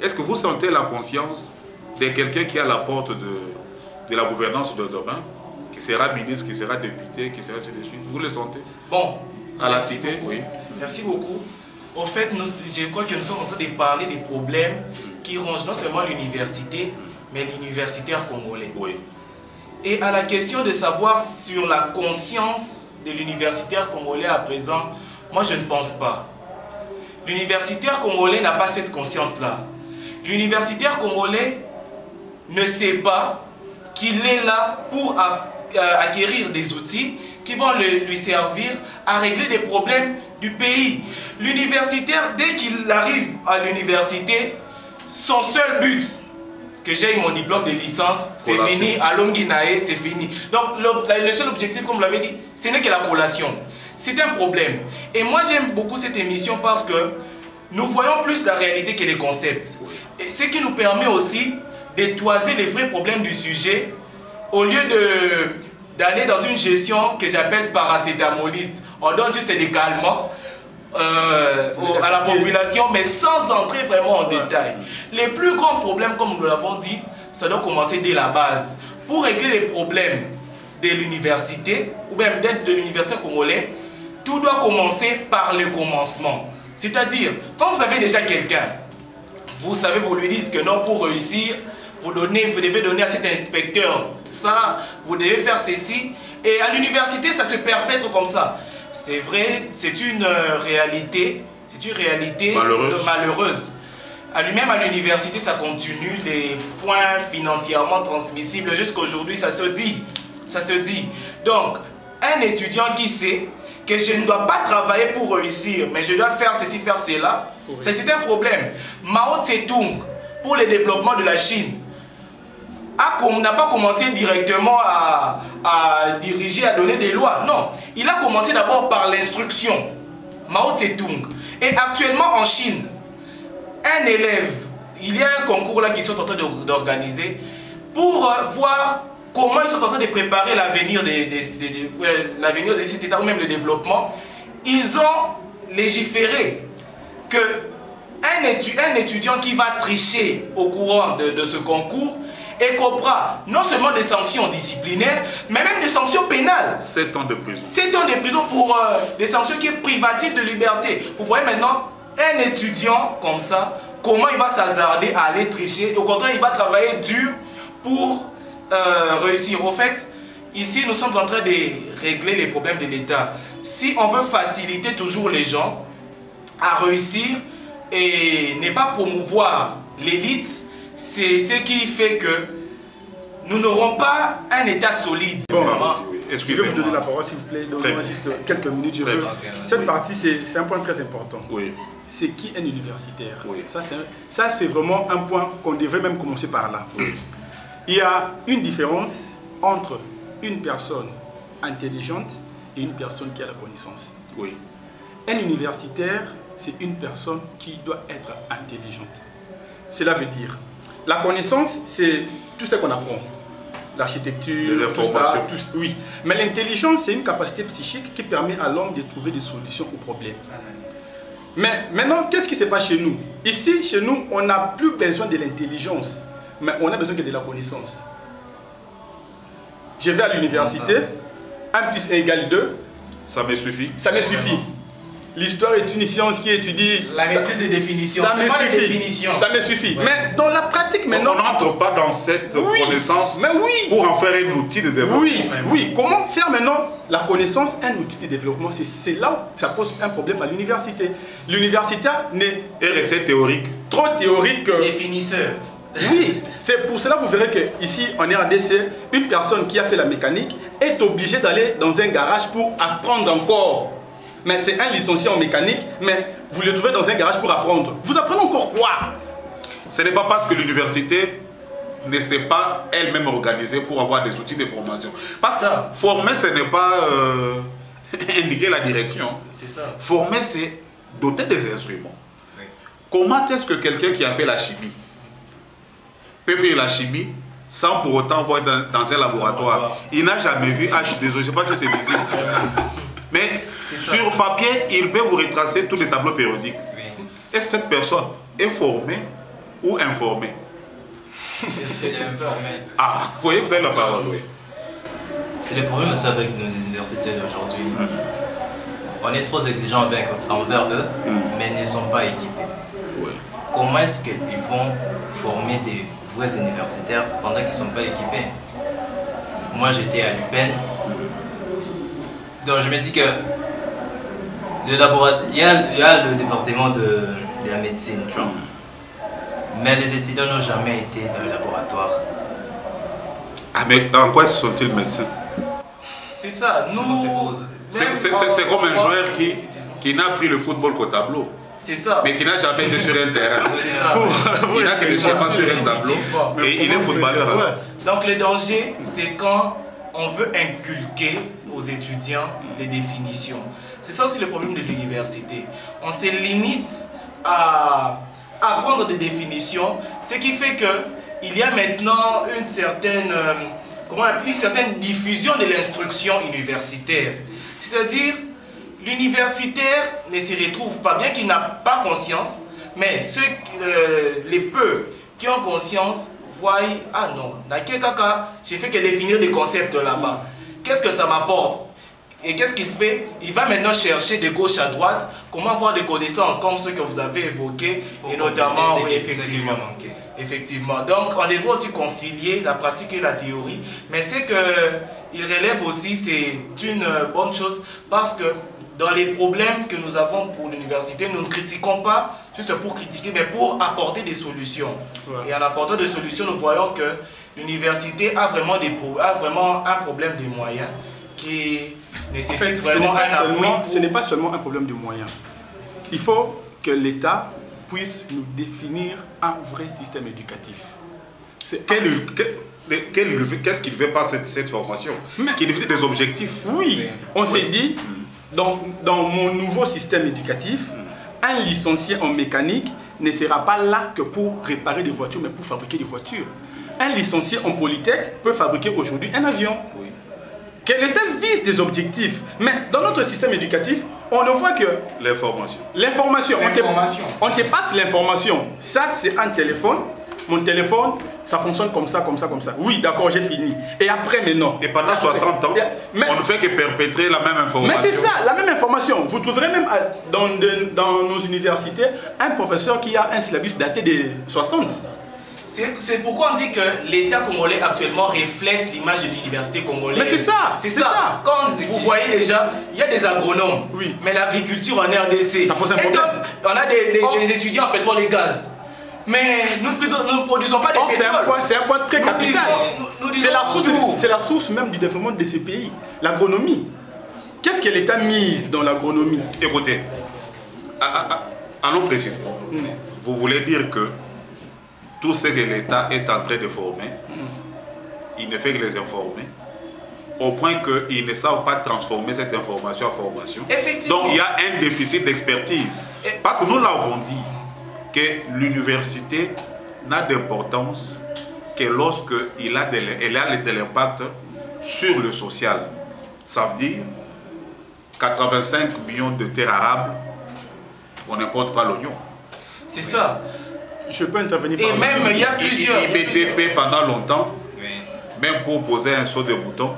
est-ce que vous sentez la conscience de quelqu'un qui est à la porte de la gouvernance de demain, qui sera ministre, qui sera député, qui sera ainsi de suite? Vous le sentez? Bon. À la cité, oui. Merci beaucoup. Au fait, je crois que nous sommes en train de parler des problèmes qui rongent non seulement l'université, mais l'universitaire congolais. Oui. Et à la question de savoir sur la conscience de l'universitaire congolais à présent, moi je ne pense pas. L'universitaire congolais n'a pas cette conscience-là. L'universitaire congolais ne sait pas qu'il est là pour acquérir des outils qui vont lui servir à régler des problèmes du pays. L'universitaire, dès qu'il arrive à l'université, son seul but, que j'ai mon diplôme de licence, c'est fini, à Longinae, c'est fini. Donc le seul objectif, comme vous l'avez dit, ce n'est que la collation. C'est un problème. Et moi j'aime beaucoup cette émission parce que nous voyons plus la réalité que les concepts. Et ce qui nous permet aussi de toiser les vrais problèmes du sujet, au lieu d'aller dans une gestion que j'appelle paracétamoliste. On donne juste des calmants à la population, mais sans entrer vraiment en détail. Les plus grands problèmes, comme nous l'avons dit, ça doit commencer dès la base. Pour régler les problèmes de l'université, ou même de l'université congolais, tout doit commencer par le commencement. C'est-à-dire, quand vous avez déjà quelqu'un, vous savez, vous lui dites que non, pour réussir, vous devez donner à cet inspecteur ça, vous devez faire ceci. Et à l'université, ça se perpètre comme ça. C'est vrai, c'est une réalité malheureuse. Même à l'université, ça continue, les points financièrement transmissibles, jusqu'à aujourd'hui, ça se dit. Ça se dit. Donc, un étudiant qui sait que je ne dois pas travailler pour réussir, mais je dois faire ceci, faire cela, c'est un problème. Mao Tse-tung, pour le développement de la Chine, n'a pas commencé directement à diriger, à donner des lois. Non, il a commencé d'abord par l'instruction. Mao Tse-tung. Et actuellement en Chine, un élève, il y a un concours là qu'ils sont en train d'organiser pour voir comment ils sont en train de préparer l'avenir de cet État ou même le développement. Ils ont légiféré que un étudiant qui va tricher au courant de ce concours écopera non seulement des sanctions disciplinaires, mais même des sanctions pénales. 7 ans de prison. 7 ans de prison pour des sanctions qui sont privatives de liberté. Vous voyez maintenant, un étudiant comme ça, comment il va s'hasarder à aller tricher. Au contraire, il va travailler dur pour réussir. Au fait, ici, nous sommes en train de régler les problèmes de l'État. Si on veut faciliter toujours les gens à réussir et ne pas promouvoir l'élite, c'est ce qui fait que nous n'aurons pas un État solide. Bon, oui. je vais vous donner la parole s'il vous plaît. Donnez-moi juste quelques minutes. Cette partie, c'est un point très important. Oui. C'est qui un universitaire? Oui. Ça, c'est vraiment un point qu'on devrait même commencer par là. Oui. Il y a une différence entre une personne intelligente et une personne qui a la connaissance. Oui. Un universitaire, c'est une personne qui doit être intelligente. Cela veut dire, la connaissance, c'est tout ce qu'on apprend. L'architecture, les informations. tout ça, oui. Mais l'intelligence, c'est une capacité psychique qui permet à l'homme de trouver des solutions aux problèmes. Mais maintenant, qu'est-ce qui se passe chez nous? Ici, chez nous, on n'a plus besoin de l'intelligence, mais on a besoin que de la connaissance. Je vais à l'université, 1 plus 1 égale 2. Ça me suffit. Ça me suffit. L'histoire est une science qui étudie la maîtrise des définitions. Ça me suffit. Ça me suffit. Ouais. Mais dans la pratique maintenant... On n'entre pas dans cette connaissance pour en faire un outil de développement. Oui. Comment faire maintenant la connaissance un outil de développement? C'est là où ça pose un problème à l'université. L'université n'est... Et recette théorique. Trop théorique. Définisseur. Oui, c'est pour cela que vous verrez qu'ici en RDC, une personne qui a fait la mécanique est obligée d'aller dans un garage pour apprendre encore. Mais c'est un licencié en mécanique, mais vous le trouvez dans un garage pour apprendre. Vous apprenez encore quoi? Ce n'est pas parce que l'université ne s'est pas elle-même organisée pour avoir des outils de formation. Parce que former, ce n'est pas indiquer la direction. C'est ça. Former, c'est doter des instruments. Oui. Comment est-ce que quelqu'un qui a fait la chimie peut faire la chimie sans pour autant voir dans un laboratoire? Il n'a jamais vu H2O, je ne sais pas si c'est visible. Mais sur papier, il peut vous retracer tous les tableaux périodiques. Oui. Est-ce que cette personne est formée ou informée? Ah, vous voyez, vous avez la parole, oui. C'est le problème aussi avec nos universités d'aujourd'hui. On est trop exigeants envers eux, mais ils ne sont pas équipés. Oui. Comment est-ce qu'ils vont former des vrais universitaires pendant qu'ils ne sont pas équipés? Moi, j'étais à l'UPEN. Donc je me dis que le laboratoire, il y a le département de la médecine, tu vois. Mais les étudiants n'ont jamais été dans le laboratoire. Ah mais en quoi sont-ils médecins? C'est ça, nous... C'est comme un joueur qui n'a pris le football qu'au tableau. C'est ça. Mais qui n'a jamais été sur un terrain. C'est ça. Il n'a que des schémas sur un tableau. Et il est footballeur. Donc le danger, c'est quand on veut inculquer aux étudiants des définitions. C'est ça aussi le problème de l'université. On se limite à apprendre des définitions, ce qui fait qu'il y a maintenant une certaine diffusion de l'instruction universitaire. C'est-à-dire, l'universitaire ne se retrouve pas, bien qu'il n'a pas conscience, mais les peu qui ont conscience voient, ah non, dans quel cas, j'ai fait que définir des concepts là-bas. Qu'est-ce que ça m'apporte? Et qu'est-ce qu'il fait? Il va maintenant chercher de gauche à droite comment avoir des connaissances comme ceux que vous avez évoqués, et notamment, oui, effectivement. Donc, on devrait aussi concilier la pratique et la théorie, mais c'est qu'il relève aussi, c'est une bonne chose, parce que dans les problèmes que nous avons pour l'université, nous ne critiquons pas juste pour critiquer, mais pour apporter des solutions. Ouais. Et en apportant des solutions, nous voyons que l'université a vraiment un problème de moyens qui nécessite vraiment un appui. Ce n'est pas seulement un problème de moyens. Il faut que l'État puisse nous définir un vrai système éducatif. Qu'est-ce qu'il ne fait pas cette formation? Qu'il fait des objectifs. Oui, on s'est dit, dans mon nouveau système éducatif, un licencié en mécanique ne sera pas là que pour réparer des voitures, mais pour fabriquer des voitures. Un licencié en Polytech peut fabriquer aujourd'hui un avion. Oui. Quel était le vice des objectifs? Mais dans notre système éducatif, on ne voit que l'information. L'information. On te passe l'information. Ça, c'est un téléphone. Mon téléphone, ça fonctionne comme ça, comme ça, comme ça. Oui, d'accord, j'ai fini. Et après, maintenant. Et pendant 60 ans, on ne fait que perpétrer la même information. Mais c'est ça, la même information. Vous trouverez même dans nos universités un professeur qui a un syllabus daté des 60. C'est pourquoi on dit que l'État congolais actuellement reflète l'image de l'université congolaise. Mais c'est ça. C'est ça. Quand vous voyez déjà, il y a des agronomes. Oui. Mais l'agriculture en RDC. Ça pose un problème. On a des étudiants en pétrole et gaz. Mais nous ne produisons pas des pétroles. C'est un point très capital. C'est la source même du développement de ces pays. L'agronomie. Qu'est-ce que l'État mise dans l'agronomie? Écoutez, allons précisément. Vous voulez dire que tout ce que l'État est en train de former, il ne fait que les informer, au point qu'ils ne savent pas transformer cette information en formation. Effectivement. Donc il y a un déficit d'expertise. Parce que nous l'avons dit, que l'université n'a d'importance que lorsqu'elle a de l'impact sur le social. Ça veut dire 85 millions de terres arables, on n'importe pas l'oignon. C'est ça. Je peux intervenir par et même il y a plusieurs. IBTP pendant longtemps, même pour poser un saut de mouton,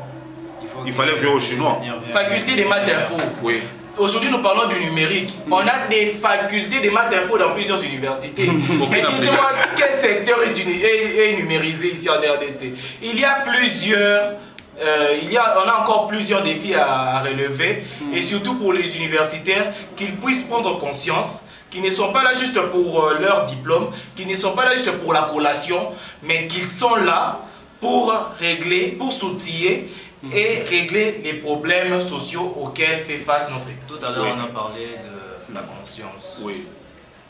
il fallait que aux Chinois. Faculté des maths info. Oui. Aujourd'hui, nous parlons du numérique. On a des facultés de maths info dans plusieurs universités. Mais dites-moi quel secteur est numérisé ici en RDC. Il y a plusieurs... on a encore plusieurs défis à relever. Et surtout pour les universitaires, qu'ils puissent prendre conscience qui ne sont pas là juste pour leur diplôme, qui ne sont pas là juste pour la collation, mais qu'ils sont là pour régler, pour s'outiller et régler les problèmes sociaux auxquels fait face notre État. Tout à l'heure, on a parlé de la conscience. Oui.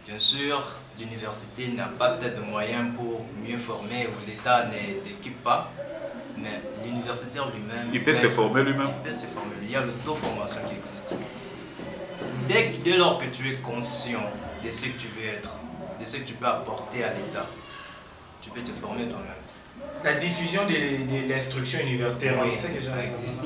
Bien sûr, l'université n'a pas peut-être de moyens pour mieux former, ou l'État n'équipe pas, mais l'universitaire lui-même... Il peut se former lui-même. Il peut se former. Il y a l'auto-formation qui existe. Dès lors que tu es conscient de ce que tu veux être, de ce que tu peux apporter à l'État, tu peux te former toi-même. La diffusion de l'instruction universitaire, oui, ça existe.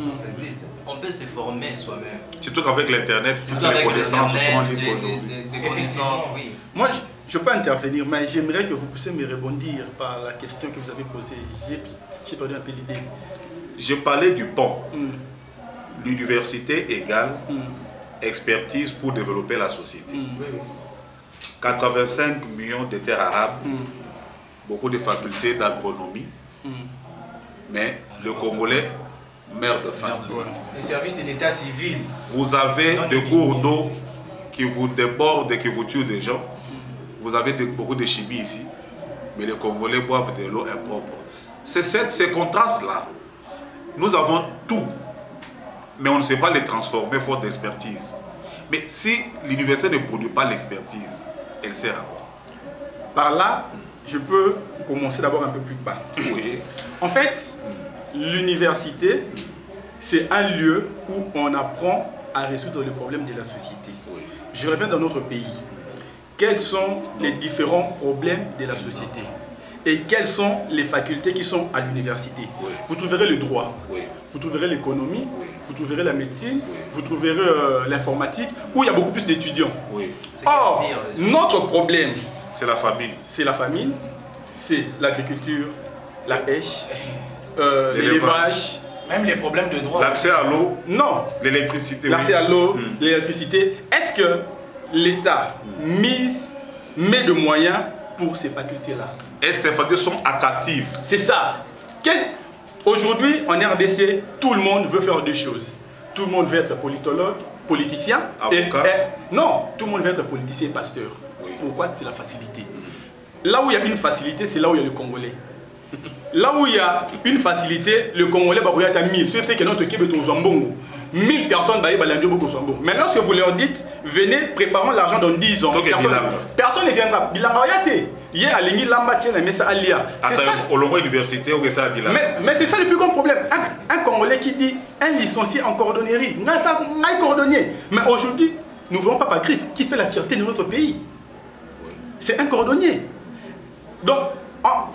On peut se former soi-même. Surtout qu'avec l'Internet, toutes les connaissances sont libres aujourd'hui. Des connaissances, oui. Moi, je peux intervenir, mais j'aimerais que vous puissiez me rebondir par la question que vous avez posée. J'ai perdu un peu l'idée. J'ai parlé du pont. L'université égale expertise pour développer la société. 85 millions de terres arables, beaucoup de facultés d'agronomie, mais le Congolais meurt de faim. Les services de l'état civil. Vous avez des cours d'eau qui vous débordent et qui vous tuent des gens. Vous avez beaucoup de chimie ici, mais les Congolais boivent de l'eau impropre. C'est ces contrastes-là. Nous avons tout, mais on ne sait pas les transformer faute d'expertise. Mais si l'université ne produit pas l'expertise, elle sert à quoi? Par là, je peux commencer d'abord un peu plus bas. Oui. En fait, l'université, c'est un lieu où on apprend à résoudre les problèmes de la société. Oui. Je reviens dans notre pays. Quels sont les différents problèmes de la société? Et quelles sont les facultés qui sont à l'université? Oui. Vous trouverez le droit, oui. Vous trouverez l'économie, oui. Vous trouverez la médecine, oui. Vous trouverez l'informatique, où il y a beaucoup plus d'étudiants. Oui. Or, notre problème, c'est la famine. C'est la famine, c'est l'agriculture, la pêche, l'élevage. Même les problèmes de droit. L'accès à l'eau. Non. L'électricité. L'accès à l'eau, l'électricité. Est-ce que l'État met de moyens pour ces facultés-là? Et ces facultés sont attractives. C'est ça. Aujourd'hui, en RDC, tout le monde veut faire deux choses. Tout le monde veut être politologue, politicien. Avocat. Non, tout le monde veut être politicien et pasteur. Oui. Pourquoi? C'est la facilité. Là où il y a une facilité, c'est là où il y a le Congolais. Là où il y a une facilité, le Congolais va regarder à 1000. C'est que notre équipe est au Zambongo. 1000 personnes mais lorsque vous leur dites, venez, préparons l'argent dans 10 ans, personne ne viendra. Hier, à Lingi Lamba, mais ça Alia. C'est ça. Au long université, mais c'est ça le plus grand problème. Un Congolais qui dit un licencié en cordonnerie, un cordonnier. Mais aujourd'hui, nous ne voulons pas Griffe qui fait la fierté de notre pays. C'est un cordonnier. Donc,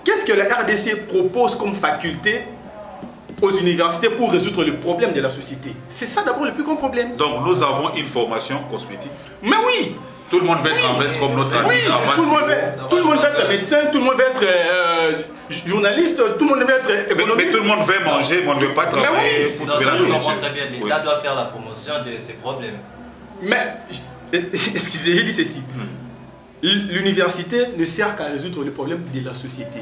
qu'est-ce que la RDC propose comme faculté aux universités pour résoudre le problème de la société? C'est ça d'abord le plus grand problème. Donc nous avons une formation cosmétique. Mais oui! Tout le monde veut être en veste comme notre ami. Oui, tout le monde veut être médecin, tout le monde veut être journaliste, tout le monde veut être économiste. Mais tout le monde veut manger, mais on ne veut pas travailler. Oui, je comprends très bien, l'État doit faire la promotion de ces problèmes. Mais, excusez, j'ai dit ceci. L'université ne sert qu'à résoudre les problèmes de la société.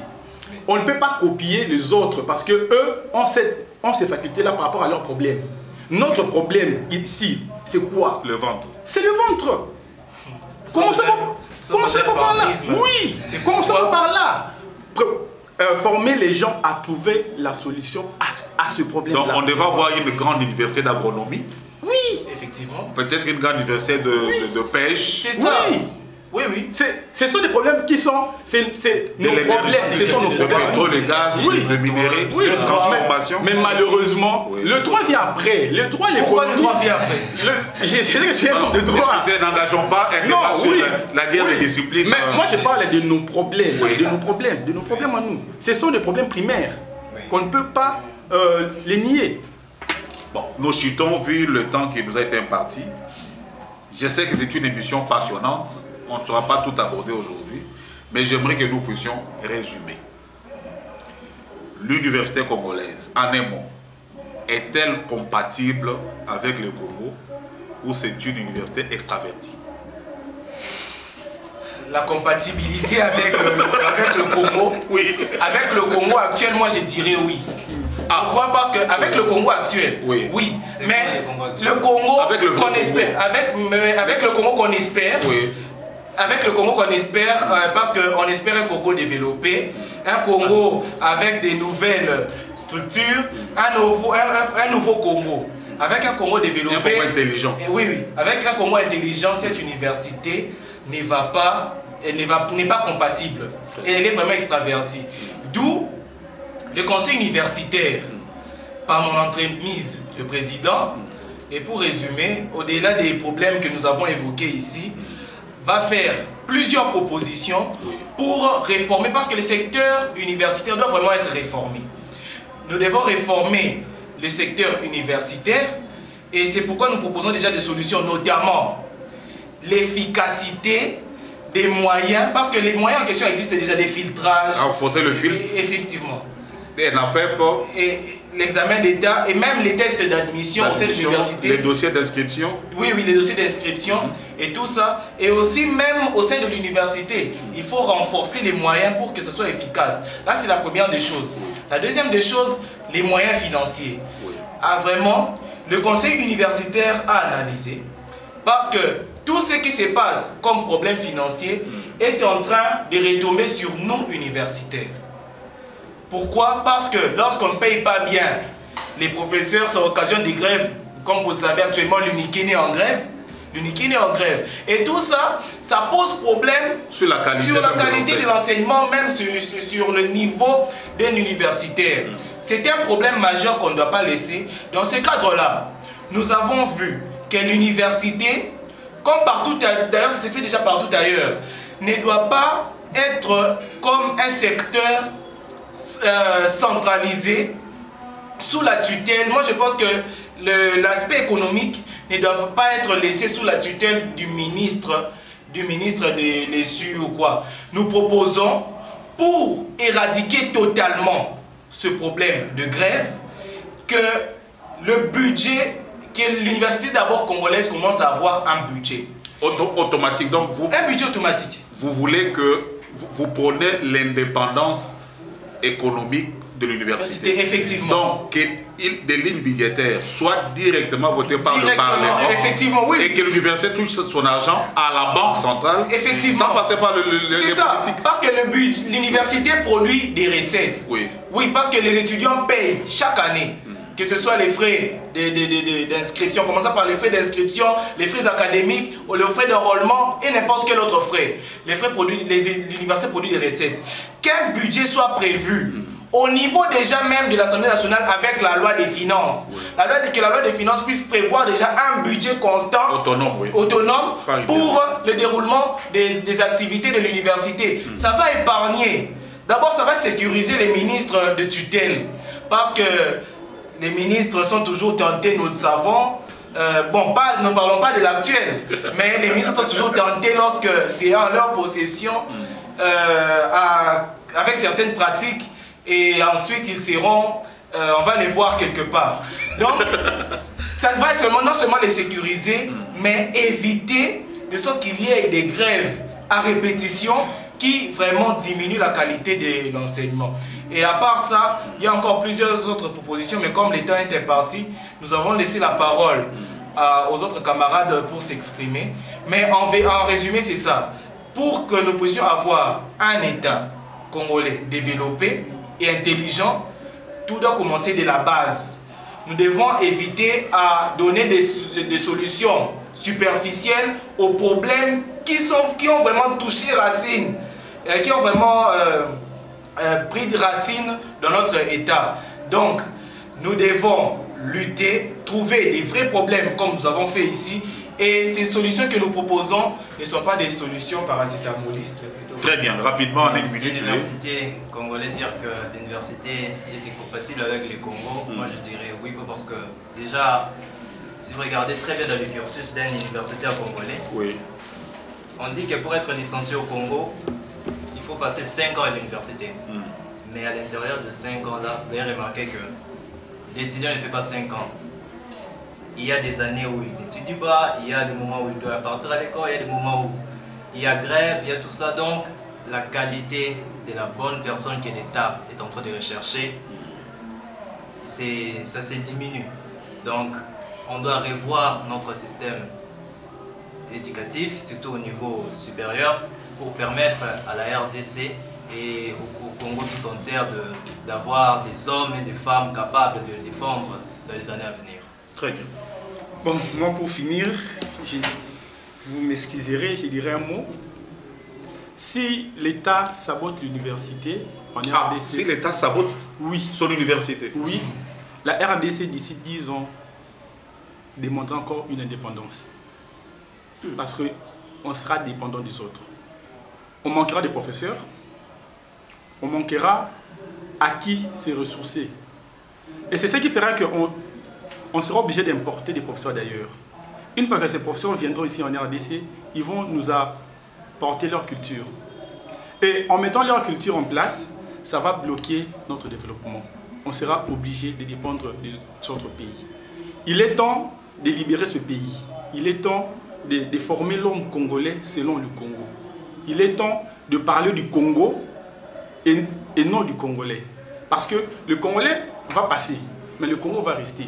On ne peut pas copier les autres parce qu'eux ont ces facultés-là par rapport à leurs problèmes. Notre problème ici, c'est quoi? Le ventre. C'est le ventre. Commencez par là. Oui, commencez par là. Former les gens à trouver la solution à ce problème-là. Donc on devait avoir une grande université d'agronomie. Oui. Effectivement. Peut-être une grande université de pêche. C'est ça. Oui. Oui, oui. Ce sont des problèmes qui sont... nos problèmes. Ce sont nos problèmes. Le pétrole, le gaz, le minéraux, la transformation. Mais malheureusement, le 3 vient après. Le 3, pourquoi le 3 vient après? Je sais que tu es le 3. N'engageons pas un débat sur la guerre des disciplines. Mais moi, je parle de nos problèmes. De nos problèmes à nous. Ce sont des problèmes primaires qu'on ne peut pas les nier. Bon, nous chutons vu le temps qui nous a été imparti. Je sais que c'est une émission passionnante. On ne sera pas tout abordé aujourd'hui, mais j'aimerais que nous puissions résumer. L'université congolaise, en un mot, est-elle compatible avec le Congo ou c'est une université extravertie? La compatibilité avec le Congo, oui. Avec le Congo actuel, moi je dirais oui. Pourquoi? Parce qu'avec le Congo actuel, oui. Mais le Congo qu'on espère, avec le Congo qu'on espère, oui. Avec le Congo qu'on espère, parce qu'on espère un Congo développé, un Congo avec des nouvelles structures, un nouveau Congo. Avec un Congo développé. Un Congo intelligent. Oui. Avec un Congo intelligent, cette université n'est pas compatible. Et elle est vraiment extravertie. D'où le conseil universitaire, par mon entremise, le président, et pour résumer, au-delà des problèmes que nous avons évoqués ici, va faire plusieurs propositions pour réformer, parce que le secteur universitaire doit vraiment être réformé. Nous devons réformer le secteur universitaire et c'est pourquoi nous proposons déjà des solutions, notamment l'efficacité des moyens, parce que les moyens en question existent déjà, des filtrages. Renforcer le filtre. Effectivement. Et n'a fait pas. Et l'examen d'État et même les tests d'admission au sein de l'université. Les dossiers d'inscription. Oui, les dossiers d'inscription et tout ça. Et aussi même au sein de l'université, il faut renforcer les moyens pour que ce soit efficace. Là, c'est la première des choses. La deuxième des choses, les moyens financiers. Vraiment, le conseil universitaire a analysé parce que tout ce qui se passe comme problème financier est en train de retomber sur nous universitaires. Pourquoi? Parce que lorsqu'on ne paye pas bien les professeurs, ça occasionne des grèves. Comme vous le savez actuellement, l'UNIKIN est en grève. Et tout ça, ça pose problème sur la qualité de l'enseignement, même sur le niveau d'un universitaire. C'est un problème majeur qu'on ne doit pas laisser. Dans ce cadre-là, nous avons vu que l'université, comme partout d'ailleurs, ça se fait déjà partout ailleurs, ne doit pas être comme un secteur centralisé sous la tutelle. Moi je pense que l'aspect économique ne doit pas être laissé sous la tutelle du ministre des SU ou quoi. Nous proposons, pour éradiquer totalement ce problème de grève, que le budget, que l'université d'abord congolaise commence à avoir un budget automatique. Donc un budget automatique. Vous voulez que vous prônez l'indépendance économique de l'université. Effectivement. Donc, que des lignes budgétaires soient directement votées par le Parlement. Effectivement, oui. Et que l'université touche son argent à la banque centrale. Effectivement. Sans passer par les politiques. Parce que l'université produit des recettes. Oui. Oui, parce que les étudiants payent chaque année. Que ce soit les frais d'inscription, commençant par les frais d'inscription, les frais académiques, ou les frais d'enrôlement et n'importe quel autre frais. L'université produit des recettes. Qu'un budget soit prévu au niveau déjà même de l'Assemblée nationale avec la loi des finances. Que la loi des finances puisse prévoir déjà un budget constant, autonome pour le déroulement des activités de l'université. Ça va épargner. D'abord, ça va sécuriser les ministres de tutelle. Parce que les ministres sont toujours tentés, nous le savons. Ne parlons pas de l'actuel, mais les ministres sont toujours tentés lorsque c'est en leur possession avec certaines pratiques et ensuite ils seront, on va les voir quelque part. Donc, ça va non seulement les sécuriser, mais éviter de sorte qu'il y ait des grèves à répétition qui vraiment diminuent la qualité de l'enseignement. Et à part ça, il y a encore plusieurs autres propositions, mais comme le temps est imparti, nous avons laissé la parole aux autres camarades pour s'exprimer. Mais en résumé, c'est ça. Pour que nous puissions avoir un État congolais développé et intelligent, tout doit commencer de la base. Nous devons éviter à donner des solutions superficielles aux problèmes qui ont vraiment touché racine, qui ont vraiment pris de racine dans notre État. Donc, nous devons lutter, trouver des vrais problèmes comme nous avons fait ici. Et ces solutions que nous proposons ne sont pas des solutions paracétamolistes. Très bien, rapidement, en une minute. L'université congolaise, dire que l'université était compatible avec les Congo, moi je dirais oui, parce que déjà, si vous regardez très bien dans le cursus d'un universitaire congolais, on dit que pour être licencié au Congo, il faut passer 5 ans à l'université. Mais à l'intérieur de 5 ans là, vous avez remarqué que l'étudiant ne fait pas 5 ans. Il y a des années où il n'étudie pas, il y a des moments où il doit partir à l'école, il y a des moments où il y a grève, il y a tout ça. Donc, la qualité de la bonne personne que l'État est en train de rechercher, ça se diminue. Donc, on doit revoir notre système éducatif, surtout au niveau supérieur, pour permettre à la RDC et au Congo tout entier d'avoir des hommes et des femmes capables de défendre dans les années à venir. Très bien. Bon, moi pour finir, vous m'excuserez, je dirais un mot. Si l'État sabote l'université en RDC... si l'État sabote son université? Oui. La RDC d'ici 10 ans demandera encore une indépendance. Parce qu'on sera dépendant des autres. On manquera des professeurs, on manquera à qui se ressourcer. Et c'est ce qui fera qu'on sera obligé d'importer des professeurs d'ailleurs. Une fois que ces professeurs viendront ici en RDC, ils vont nous apporter leur culture. Et en mettant leur culture en place, ça va bloquer notre développement. On sera obligé de dépendre des autres pays. Il est temps de libérer ce pays. Il est temps de former l'homme congolais selon le Congo. Il est temps de parler du Congo et non du Congolais. Parce que le Congolais va passer, mais le Congo va rester.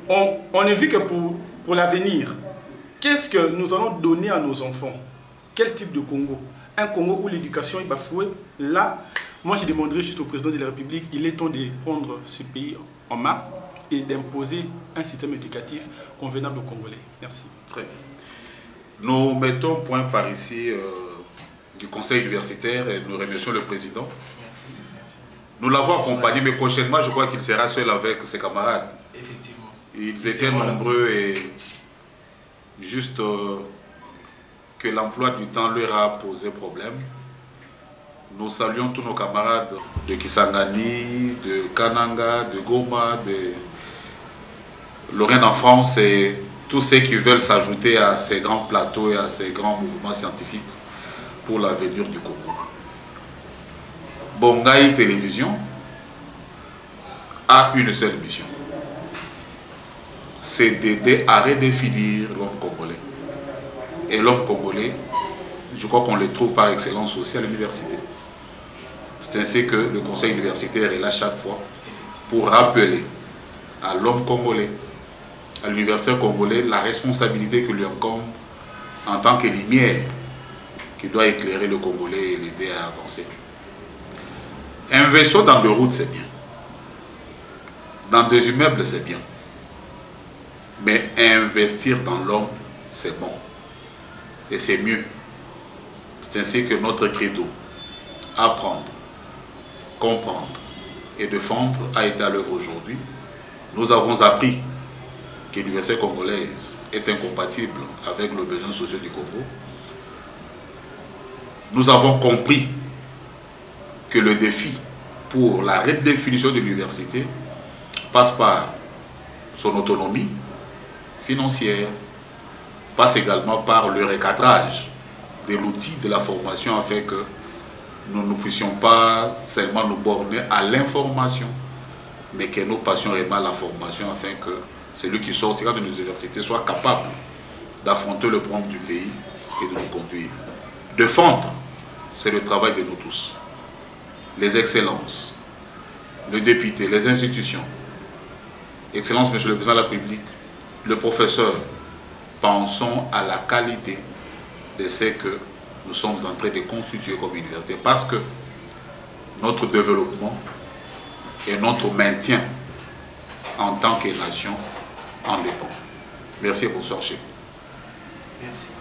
On a vu que pour l'avenir, qu'est-ce que nous allons donner à nos enfants? Quel type de Congo? Un Congo où l'éducation est bafouée? Là, moi je demanderai juste au président de la République, il est temps de prendre ce pays en main et d'imposer un système éducatif convenable aux Congolais. Merci. Très bien. Nous mettons point par ici du conseil universitaire et nous remercions le président. Merci. Nous l'avons accompagné, mais prochainement, je crois qu'il sera seul avec ses camarades. Effectivement. Ils étaient nombreux et juste que l'emploi du temps leur a posé problème. Nous saluons tous nos camarades de Kisangani, de Kananga, de Goma, de Lorraine en France et tous ceux qui veulent s'ajouter à ces grands plateaux et à ces grands mouvements scientifiques pour l'avenir du Congo. Bongaï Télévision a une seule mission. C'est d'aider à redéfinir l'homme congolais. Et l'homme congolais, je crois qu'on le trouve par excellence aussi à l'université. C'est ainsi que le conseil universitaire est là chaque fois pour rappeler à l'homme congolais, à l'universitaire congolais, la responsabilité que lui incombe en tant que lumière qui doit éclairer le Congolais et l'aider à avancer. Investir dans des routes, c'est bien. Dans des immeubles, c'est bien. Mais investir dans l'homme, c'est bon. Et c'est mieux. C'est ainsi que notre credo, apprendre, comprendre et défendre, a été à l'œuvre aujourd'hui. Nous avons appris que l'université congolaise est incompatible avec le besoin social du Congo. Nous avons compris que le défi pour la redéfinition de l'université passe par son autonomie financière, passe également par le recadrage de l'outil de la formation afin que nous ne puissions pas seulement nous borner à l'information, mais que nous passions réellement à la formation afin que celui qui sortira de nos universités soit capable d'affronter le problème du pays et de nous conduire. Défendre, c'est le travail de nous tous. Les excellences, le député, les institutions, Excellence, Monsieur le Président de la République, le professeur, pensons à la qualité de ce que nous sommes en train de constituer comme université, parce que notre développement et notre maintien en tant que nation en dépend. Merci et bonsoir chez vous. Merci.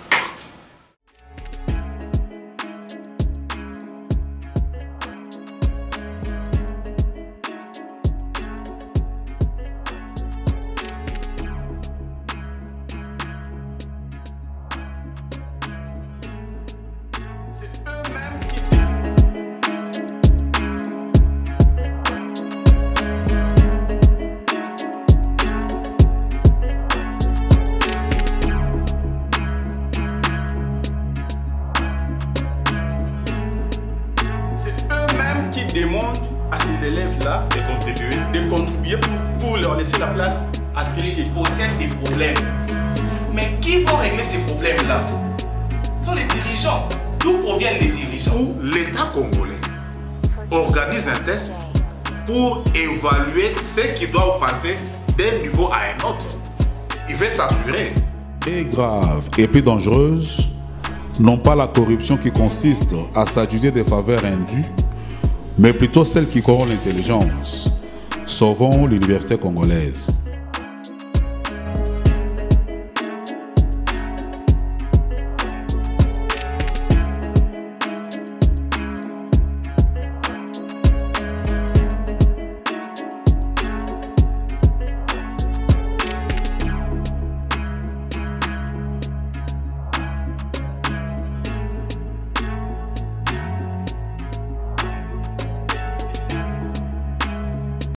Qui demande à ces élèves-là de contribuer pour leur laisser la place à tricher. Au sein des problèmes. Mais qui vont régler ces problèmes-là? Ce sont les dirigeants. D'où proviennent les dirigeants? Où l'État congolais organise un test pour évaluer ce qui doit passer d'un niveau à un autre. Il veut s'assurer. Et grave et plus dangereuse, non pas la corruption qui consiste à s'adjuger des faveurs indues, mais plutôt celle qui corrompt l'intelligence. Sauvons l'université congolaise.